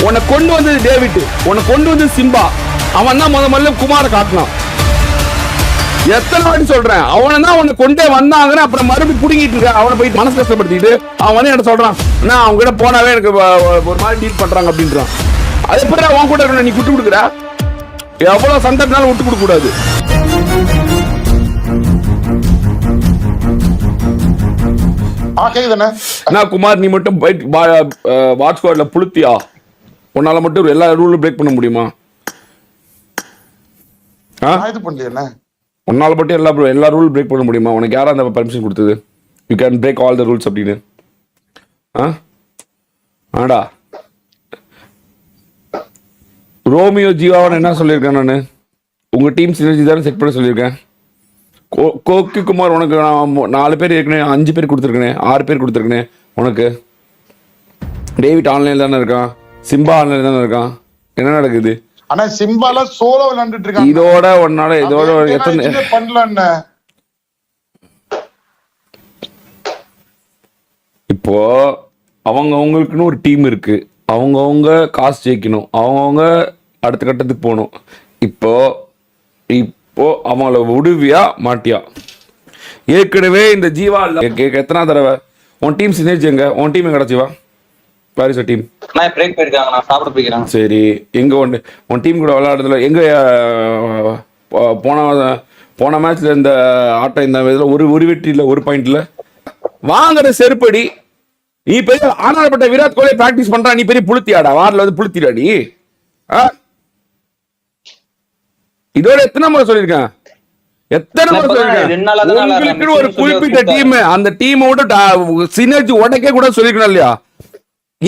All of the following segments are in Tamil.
உன்னை கொண்டு வந்தது டேவிட், உன்னை கொண்டு வந்தது சிம்பா. அவன் தான் முதல்ல குமார காட்டினான். எத்தனை வாட்டி சொல்றேன், அவனை தான் உன்னை கொண்டே வந்தாங்கன்னு அப்புறம் மறுபடியும் புடுங்கிட்டு இருக்க. அவனை போய் மனசு கஷ்டப்படுத்திட்டு அவன் வந்து என்ன சொல்றான், நான் அவங்க கிட்ட போனாவே எனக்கு ஒரு மாதிரி டீல் பண்றாங்க அப்படின்றான். அது எப்படி அவன் கூட நீ விட்டு கொடுக்குற? எவ்வளவு சந்தர்ப்பனாலும் விட்டு கொடுக்க கூடாது. குமார், நீ மட்டும் வாட்ச் ஸ்குவாட்ல புளுத்தியா? உன்னால மட்டும் எல்லா ரூலும் பிரேக் பண்ண முடியுமா? உன்னால மட்டும் எல்லா ரூல் பிரேக் பண்ண முடியுமா? உனக்கு யாரா அந்த பர்மிஷன் கொடுத்தது? You can break all the rules அப்படின்னு. ஆடா ரோமியோ ஜீவாவன் என்ன சொல்லியிருக்கேன் நான்? உங்க டீம் சினர்ஜி தானே செட் பண்ண சொல்லியிருக்கேன். கோக்கி குமார், உனக்கு நான் 4 பேர் ஏற்கனவே 5 பேர் கொடுத்துருக்கேன், 6 பேர் கொடுத்துருக்கேன். உனக்கு டேவிட் ஆன்லைன்ல தானே இருக்கான், சிம்பா ஆன்லைன்ல தானே இருக்கான். என்ன நடக்குது? ஆனா சிம்பால சோலோ விளையாண்டுட்டு இருக்காங்க. இதோட ஒன்னால இதோட எத்தனை பண்ணல. இப்போ அவங்களுக்குன்னு ஒரு டீம் இருக்கு, அவங்கவுங்க காசு ஜெயிக்கணும், அவங்கவுங்க அடுத்த கட்டத்துக்கு போகணும். இப்போ அவங்கள விடுவியா மாட்டியா? ஏற்கனவே இந்த ஜீவா எத்தனை தடவை உன் டீம் சினர்ஜி எங்க? உன் டீம் எங்கடா ஜீவா? பாரிஸ் டீம் நான் பிரேக் போயிருக்காங்க, நான் சாப்பிட போய்க்கிறேன். சரி, எங்க உன் டீம் கூட விளையாடுறதுல எங்க போன மேட்ச்ல இந்த ஆட்டம் இந்த இதில் ஒரு வெற்றி இல்லை, ஒரு பாயிண்ட் இல்லை. வாங்குற செருப்படி. நீ பெரிய ஆனாப்பட்ட விராட் கோலி பிராக்டிஸ் பண்றா, நீ பெரிய புளுத்தியாடா? வாரில் வந்து புளுத்திடாடி. இதோட எத்தனை முறை சொல்லியிருக்கேன், எத்தனை முறை சொல்லியிருக்கேன். உங்களுக்கு ஒரு குறிப்பிட்ட டீம், அந்த டீமோட சினர்ஜி உடைக்க கூட சொல்லிருக்கணும் இல்லையா?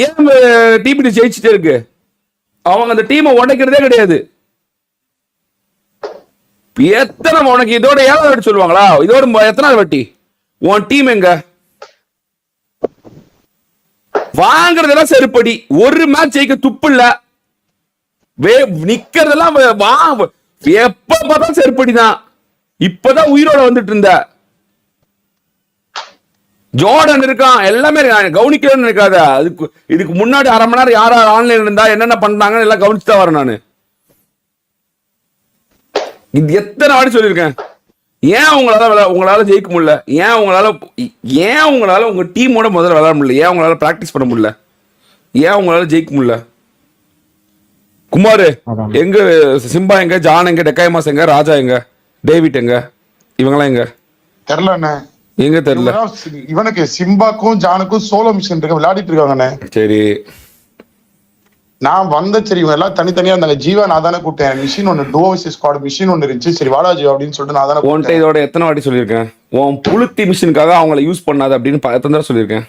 ஏன் டிபிடி ஜெயிச்சுட்டே இருக்கு? அவங்க அந்த டீமை உடைக்கிறதே கிடையாது. எத்தனை உனக்கு இதோட 7வது வாட்டி சொல்லுவாங்களா? இதோட எத்தனாவது வாட்டி? உன் டீம் எங்க? வாங்குறதெல்லாம் செருப்படி. ஒரு மேட்ச் ஜெயிக்க துப்பு இல்ல, நிக்கிறதெல்லாம் எப்ப பார்த்தா செருப்படி தான். இப்பதான் உயிரோட வந்துட்டு இருந்த ஜோர்டன் இருக்கான், எல்லாமே கவனிக்கணும்னு இருக்காத. இதுக்கு முன்னாடி அரை மணி நேரம் யார் ஆன்லைன் இருந்தா என்னென்ன பண்றாங்கன்னு எல்லாம் கவனிச்சுதான் வரேன் நானு. இது எத்தனை வாட்டி சொல்லியிருக்கேன். ஏன் உங்களால ஜெயிக்க முடியல? ஏன் உங்களால உங்க டீமோட முதல்ல விளையாட முடியல? ஏன் உங்களால பிராக்டிஸ் பண்ண முடியல? ஏன் உங்களால ஜெயிக்க முடியல? குமார் எங்க? சிம்பா எங்க? ஜான் எங்க? டெக்காய்மாஸ் எங்க? ராஜா எங்க? டேவிட் எங்க? இவங்கெல்லாம் எங்க? தெரியல. எங்க தெரியல. இவனுக்கு சிம்பாக்கும் ஜானுக்கும் சோலோ மிஷன் இருக்கு, விளையாடிட்டு இருக்காங்க. சரி, நான் சரி இவங்க எல்லாம் தனித்தனியா இருந்தாங்க. ஜீவா நான் தானே கூப்பிட்டேன். மிஷின் ஒன்னு டோவசி ஸ்குவாட் மிஷின் ஒன்னு இருந்துச்சு. சரி வாடா ஜீவா அப்படின்னு சொல்லிட்டு நான் தானே கூப்பிட்டேன். இதோட எத்தனை வாட்டி சொல்லியிருக்கேன், உன் புளுத்தி மிஷினுக்காக அவங்கள யூஸ் பண்ணாத அப்படின்னு எத்தனை தடவை சொல்லியிருக்கேன்?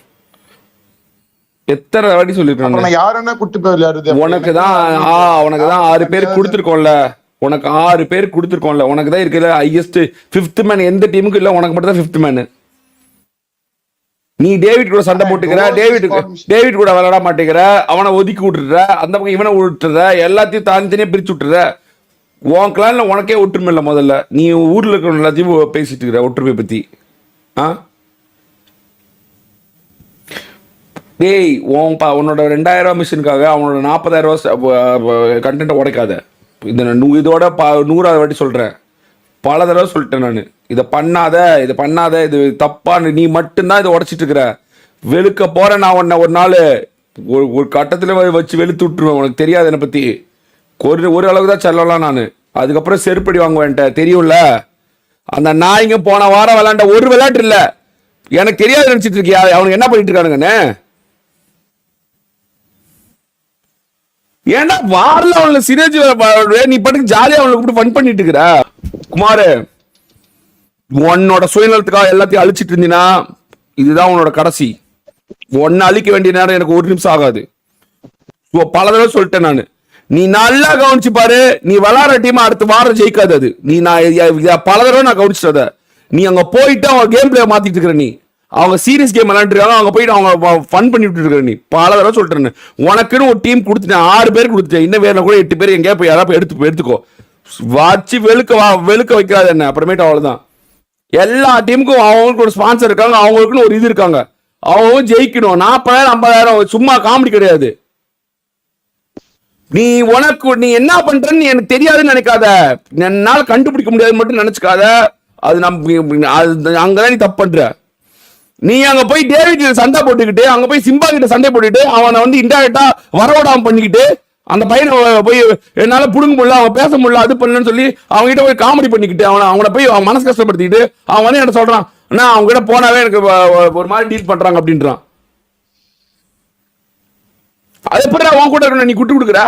எத்தனை வாட்டி சொல்லியிருக்கேன்? யாருன்னா கூட்டு போய் விளையாடுறது? உனக்குதான் 6 பேர் கொடுத்துருக்கோம்ல. உனக்கு 6 பேர் கொடுத்துருக்கோம்ல. உனக்கு தான் இருக்குல்ல ஹையஸ்ட் 5th மேன். எந்த டீமுக்கு இல்ல, உனக்கு மட்டும் தான் 5th மேன். நீ டேவிட் கூட சண்டை போட்டுக்கிற, டேவிட் கூட விளையாட மாட்டேங்கிற, அவனை ஒதுக்கி விட்டுற, அந்த பக்கம் இவனை விட்டுற, எல்லாத்தையும் தனித்தனியா பிரிச்சு விட்டுற. உன் கிளான்ல உனக்கே ஒற்றுமை இல்லை. முதல்ல நீ ஊர்ல இருக்கிற எல்லாத்தையும் பேசிட்டு இருக்கிற ஒற்றுமை பத்தி. டேய், உன்னோட 2000 மிஷினுக்காக அவனோட 40,000 கண்டென்ட் உடைக்காத. இதோட 100வது வாட்டி சொல்றேன், பல தடவை சொல்லிட்டேன் நான். இதை பண்ணாத, இது தப்பா. நீ மட்டும்தான் இதை உடைச்சிட்டு இருக்கிற. வெளுக்க போற நான் உன்னை ஒரு நாள் ஒரு கட்டத்துல வச்சு வெளுத்து விட்டுருவேன். உனக்கு தெரியாது என்னை பத்தி. ஒரு அளவுக்கு தான் சொல்லலாம் நான். அதுக்கப்புறம் செருப்படி வாங்குவேன் தெரியும்ல. அந்த நாய்ங்க போன வாரம் விளையாண்ட ஒரு விளையாட்டு இல்ல, எனக்கு தெரியாது நினைச்சிட்டு இருக்கியா? அவனுக்கு என்ன பண்ணிட்டு இருக்கானுங்கன்னு? ஏன்னா வாரில் அவங்கள சினர்ஜி நீ பாட்டுக்கு ஜாலியா அவங்களை கூப்பிட்டு ஃபன் பண்ணிட்டு இருக்கிற. குமார், உன்னோட சுயநலத்துக்காக எல்லாத்தையும் அழிச்சிட்டு இருந்தீங்கன்னா இதுதான் உன்னோட கடைசி. ஒன்னு அழிக்க வேண்டிய நேரம் எனக்கு 1 நிமிஷம் ஆகாது. பல தடவை சொல்லிட்டேன் நான். நீ நல்லா கவனிச்சு பாரு, நீ விளையாடுற டீம் அடுத்த வாரம் ஜெயிக்காது. அது நீ பல தடவை நான் கவனிச்சத. நீ அங்க போயிட்டு அவங்க கேம் பிளே மாத்திட்டு இருக்கிற. நீ அவங்க சீரியஸ் கேம் விளையாண்டுருக்காங்க, அவங்க போயிட்டு அவங்க ஃபன் பண்ணிட்டு இருக்கிற. நீ பல தடவை சொல்லிட்டேன். உனக்குன்னு ஒரு டீம் கொடுத்துட்டேன், 6 பேர் கொடுத்துட்டேன். இன்னும் வேற கூட 8 பேர் எங்கேயா போய் யாராவது எடுத்துக்கோ. வச்சு வெளுக்க வைக்காது என்ன. அப்புறமேட்டு அவ்வளவுதான். எல்லா டீமுக்கும் அவங்களுக்கு ஒரு ஸ்பான்சர் இருக்காங்க, அவங்களுக்குன்னு ஒரு இது இருக்காங்க. அவங்க ஜெயிக்கணும். 40,000 50,000 சும்மா காமெடி கிடையாது. நீ நீ என்ன பண்றன்னு எனக்கு தெரியாதுன்னு நினைக்காத, என்னால கண்டுபிடிக்க முடியாது மட்டும் நினைச்சுக்காத. அது அங்கதான் நீ தப்பு பண்ற. நீ அங்க போய் டேவிட் சண்டை போட்டுக்கிட்டு, அங்க போய் சிம்பா கிட்ட சண்டை போட்டுட்டு, அவனை வந்து இன்டைரக்டா வரவிடாம பண்ணிக்கிட்டு, அந்த பையனை போய் என்னால புடுங்க முடியல, அவன் பேச முடியல, அது பண்ணலன்னு சொல்லி அவங்க கிட்ட போய் காமெடி பண்ணிக்கிட்டு, அவனை போய் அவன் மனசு கஷ்டப்படுத்திக்கிட்டு, அவன் வந்து என்ன சொல்றான், நான் அவங்க கிட்ட போனாவே எனக்கு ஒரு மாதிரி டீல் பண்றாங்க அப்படின்றான். அது எப்படி அவன் கூட இருக்கணும், நீ விட்டு கொடுக்குற?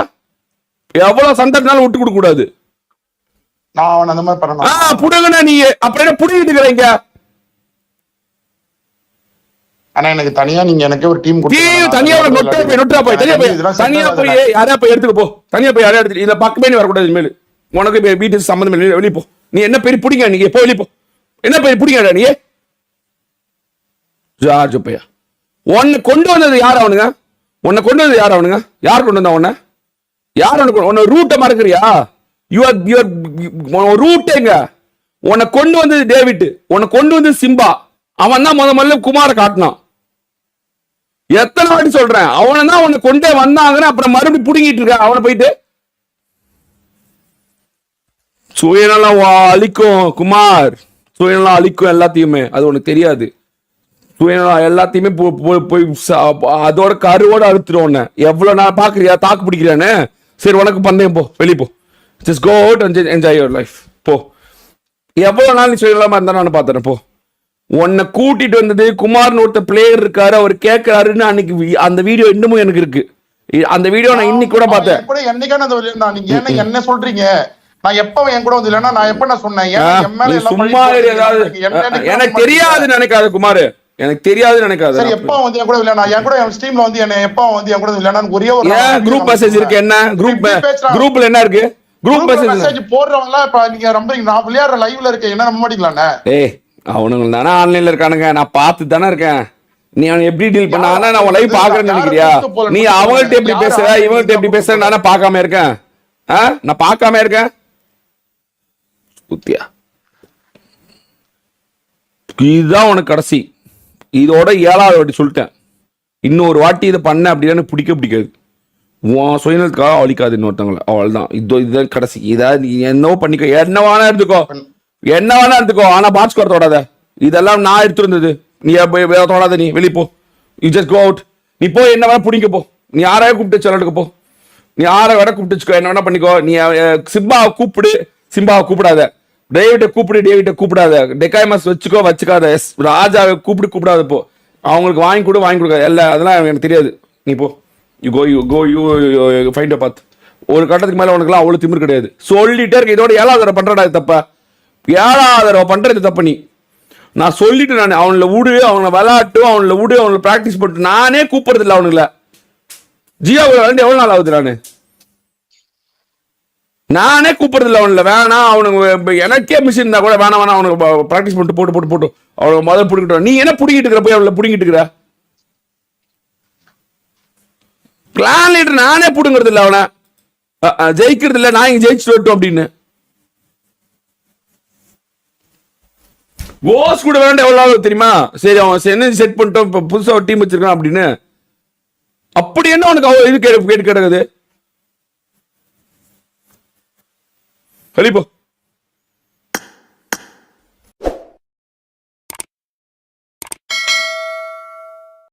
எவ்வளவு சண்டைனாலும் விட்டு கொடுக்க கூடாது. நான் அவன் அந்த மாதிரி பண்ணணும் புடுங்கண்ணா நீ, அப்புறம் என்ன புடிங்கிட்டு இருக்கிறீங்க? ஆனா எனக்கு தனியா நீங்க எனக்கு ஒரு டீம் தனியா போய் யாரா போய் எடுத்துக்க போ, தனியா போய் யாரா எடுத்து இத பக்கமே நீ வரக்கூடாது. இனிமேல் உனக்கு வீட்டு சம்பந்தம் இல்லை, வெளியே போ. நீ என்ன பேர் பிடிங்க, நீங்க போ வெளியே போ. என்ன பேர் பிடிங்க நீ? ஜார்ஜ் பையா, உன்னை கொண்டு வந்தது யார் அவனுங்க? உன்னை கொண்டு வந்தது யார் அவனுங்க? யார் கொண்டு வந்தா உன்னை? யார் உன்னை ரூட்டை மறக்கிறியா? ரூட்டேங்க. உன்னை கொண்டு வந்தது டேவிட், உன்னை கொண்டு வந்தது சிம்பா. அவன் தான் முதல்ல குமார காட்டினான். எத்தனை வாட்டி சொல்றேன், அவனை தான் உன்னை கொண்டே வந்தாங்கன்னு அப்புறம் மறுபடியும் புடுங்கிட்டு இருக்க. அவனை போயிட்டு சுயநலம் அழிக்கும் குமார், சுயநலம் அழிக்கும் எல்லாத்தையுமே. அது உனக்கு தெரியாது. சுயநலம் எல்லாத்தையுமே போய் அதோட கருவோட அழுத்துடும் உன்னை. எவ்வளவு நான் பாக்குறியா, தாக்கு பிடிக்கிறானு. சரி உனக்கு பந்தயம், போ வெளியே போ. Just go out and enjoy your life, போ. எவ்வளவு நாள் நீ சுயநலமா இருந்தா நான் பாத்துறேன், போ. உன்னை கூட்டிட்டு வந்தது குமார்னு ஒருத்த பிளேயர் இருக்காரு, அவர் கேட்கிறாருன்னு அன்னைக்கு அந்த வீடியோ இன்னமும் எனக்கு இருக்கு. அந்த வீடியோ நான் இன்னைக்கு கூட பார்த்தேன். நீங்க என்ன சொல்றீங்க? நான் எப்ப என் கூட வந்து இல்லன்னா நான் எப்ப நான் சொன்னேன்? சும்மா எனக்கு தெரியாது நினைக்காத குமார், எனக்கு தெரியாது நினைக்காத. சரி எப்ப வந்து என் கூட இல்ல, நான் என் கூட என் ஸ்ட்ரீம்ல வந்து என்ன எப்ப வந்து என் கூட இல்லன்னா ஒரே ஒரு குரூப் மெசேஜ் இருக்கு. என்ன குரூப்ல என்ன இருக்கு? குரூப் மெசேஜ் போடுறவங்க இப்ப நீங்க ரொம்ப நான் விளையாடுற லைவ்ல இருக்க என்ன நம்ப மாட்டீங்களாண்ணே? ஏய் அவனுங்க தானே ஆன்லைன்ல இருக்கானுங்க, நான் பார்த்து தானே இருக்கேன். நீ அவன் எப்படி டீல் பண்ண? ஆனா நான் உன் லைவ் பாக்குறேன்னு நினைக்கிறியா? நீ அவங்கள்ட்ட எப்படி பேசுற, இவங்கள்ட்ட எப்படி பேசுற? நானே பார்க்காம இருக்கேன். நான் பார்க்காம இருக்கேன். இதுதான் உனக்கு கடைசி. இதோட 7வது வாட்டி சொல்லிட்டேன். இன்னொரு வாட்டி இதை பண்ண அப்படின்னா பிடிக்காது. உன் சுயநலத்துக்காக அழிக்காது இன்னொருத்தவங்களை, அவ்வளவுதான். இதுதான் கடைசி. இதாவது நீ என்னவோ பண்ணிக்கோ, என்ன வேணா எடுத்துக்கோ, ஆனா பாட்ச் கோர் தொடாத. இதெல்லாம் நான் எடுத்துருந்தது, நீ தொடாத. நீ வெளியே போ. You just go out. நீ போ, என்ன வேணா பிடிக்க போ. நீ யாரையும் கூப்பிட்டு சொல்லட்டுக்கு போ. நீ யாரை வேணா கூப்பிட்டு வச்சுக்கோ, என்ன வேணா பண்ணிக்கோ. நீ சிம்பாவை கூப்பிடு, சிம்பாவை கூப்பிடாத. டேவிட்டை கூப்பிடாத. டெக்காய்மாஸ் வச்சுக்காத. ராஜாவை கூப்பிடாத. போ. அவங்களுக்கு வாங்கி கொடுக்காது. எல்லாம் அதெல்லாம் எனக்கு தெரியாது. நீ போ. யூ ஃபைண்ட் பாத். ஒரு கட்டத்துக்கு மேல உனக்குலாம் அவ்வளவு திமிர் கிடையாது. சொல்லிட்டே இருக்க. இதோட 7வது தடவை பண்றடா தப்ப. 7வது தடவை பண்றது தப்பு. நீ நான் சொல்லிட்டு நான் அவங்கள விடு, அவங்கள விளையாட்டு, அவங்கள விடு, அவங்கள பிராக்டிஸ் பண்ணிட்டு நானே கூப்பிடுறது இல்லை அவனுங்கள. ஜியோ எவ்வளவு நாள் ஆகுது? நானே கூப்பிடுறது இல்லை அவனுல. வேணாம் அவனுக்கு எனக்கே மிஷின் இருந்தா கூட வேணாம் அவனுக்கு பிராக்டிஸ் பண்ணிட்டு போட்டு அவனுக்கு முதல்ல பிடிக்கிட்டு. நீ என்ன பிடிக்கிட்டு இருக்கிற? போய் அவளை பிடிக்கிட்டு இருக்கிற. பிளான் லீடர் நானே பிடுங்கிறது இல்லை அவனை. ஜெயிக்கிறது இல்லை, நான் இங்க ஜெயிச்சுட்டு வரட்டும் அப்படின்னு. கோஸ் கூட வேண்டாம் எவ்வளவு தெரியுமா? சரி அவன் என்ன செட் பண்ணிட்டோம், புதுசா ஒரு டீம் வச்சிருக்கான் அப்படின்னு. அப்படி என்ன உனக்கு இது கேட்டு கிடக்குது? வெளிப்போ.